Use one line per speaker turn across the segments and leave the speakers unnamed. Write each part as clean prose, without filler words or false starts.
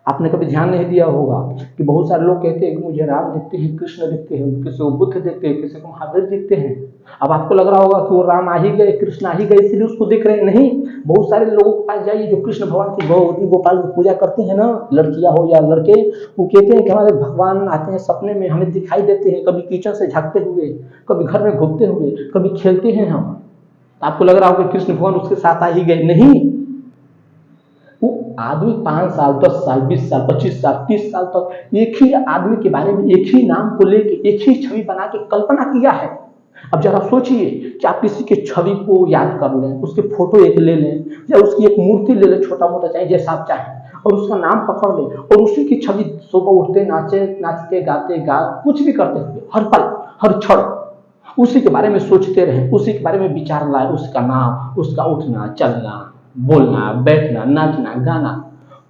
आपने कभी ध्यान नहीं दिया होगा कि बहुत सारे लोग कहते हैं कि मुझे राम दिखते हैं, कृष्ण दिखते हैं, किसी को बुद्ध दिखते हैं, किसी को महावीर दिखते हैं। अब आपको लग रहा होगा कि वो राम आ ही गए, कृष्ण आ ही गए, इसलिए उसको दिख रहे हैं। नहीं, बहुत सारे लोगों के पास जाइए जो कृष्ण भगवान की गौरी गोपाल की पूजा करते हैं ना, लड़कियां हो या लड़के, वो कहते हैं कि हमारे भगवान आते हैं सपने में, हमें दिखाई देते हैं, कभी किचन से झाँकते हुए, कभी घर में घूमते हुए, कभी खेलते हैं हम। आपको लग रहा होगा कि कृष्ण भगवान उसके साथ आ ही गए। नहीं, वो आदमी 5 साल, 10 साल, 20 साल, 25 साल, 30 साल तक एक ही आदमी के बारे में, एक ही नाम को लेके, एक ही छवि बना के कल्पना किया है। अब जरा सोचिए कि आप किसी के छवि को याद कर लें, उसके फोटो एक ले लें, या उसकी एक मूर्ति ले लें, छोटा मोटा चाहे जैसा आप चाहें, और उसका नाम पकड़ लें, और उसी की छवि सुबह उठते नाचते गाते कुछ भी करते हुए, हर पल हर क्षण उसी के बारे में सोचते रहें, उसी के बारे में विचार लाए, उसका नाम, उसका उठना चलना, बोलना बैठना, नाचना गाना,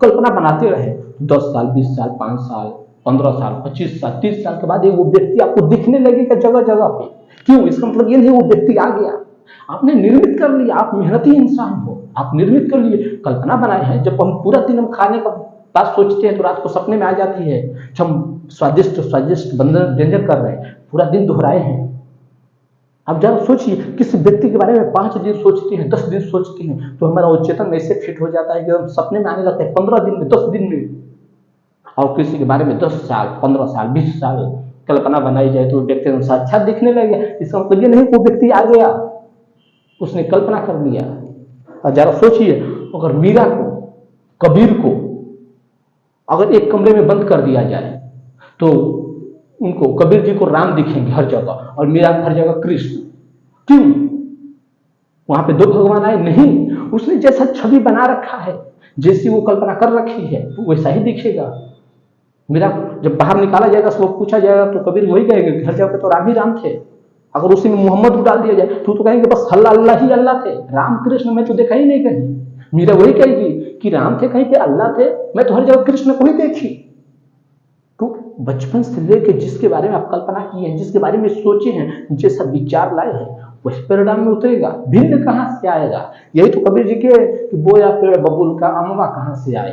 कल्पना बनाते रहे। 10 साल, 20 साल, 5 साल, 15 साल, 25 साल, 30 साल के बाद वो व्यक्ति आपको दिखने लगेगा जगह जगह पे। क्यों? इसका मतलब ये नहीं वो व्यक्ति आ गया, आपने निर्मित कर लिया। आप मेहनती इंसान हो, आप निर्मित कर लिए, कल्पना बनाए हैं। जब हम पूरा दिन हम खाने का बात सोचते हैं तो रात को सपने में आ जाती है, हम स्वादिष्ट स्वादिष्ट व्यंजन कर रहे हैं, पूरा दिन दोहराए हैं। अब जरा सोचिए, किसी व्यक्ति के बारे में 5 दिन सोचते हैं, 10 दिन सोचते हैं, तो हमारा वो चेतन ऐसे फिट हो जाता है कि हम सपने में आने लगते हैं 15 दिन में, 10 दिन में। और किसी के बारे में 10 साल, 15 साल, 20 साल कल्पना बनाई जाए तो व्यक्ति साक्षात दिखने लगे। इसका मतलब ये नहीं वो व्यक्ति आ गया, उसने कल्पना कर लिया। और जरा सोचिए, अगर मीरा को, कबीर को अगर एक कमरे में बंद कर दिया जाए तो उनको, कबीर जी को राम दिखेंगे हर जगह और मीरा हर जगह कृष्ण। क्यों? वहां पे 2 भगवान आए? नहीं, उसने जैसा छवि बना रखा है, जैसी वो कल्पना कर रखी है, वैसा ही दिखेगा। मीरा जब बाहर निकाला जाएगा, सब पूछा जाएगा तो कबीर वही कहेंगे हर जगह पे तो राम ही राम थे। अगर उसी में मोहम्मद को डाल दिया जाए तो कहेंगे बस अल्लाह अल्लाह ही अल्लाह थे, राम कृष्ण में तो देखा ही नहीं कहीं। मीरा वही कहेगी कि राम थे कहीं पे अल्लाह थे, मैं तो हर जगह कृष्ण को ही देखी। तो बचपन से लेकर जिसके बारे में आप कल्पना की है, जिसके बारे में सोचे हैं, जैसा विचार लाए हैं, वही परिणाम में उतरेगा। भिन्न कहां से आएगा? यही तो कबीर जी के कि बोया पेड़ बबूल का, अमवा कहां से आए।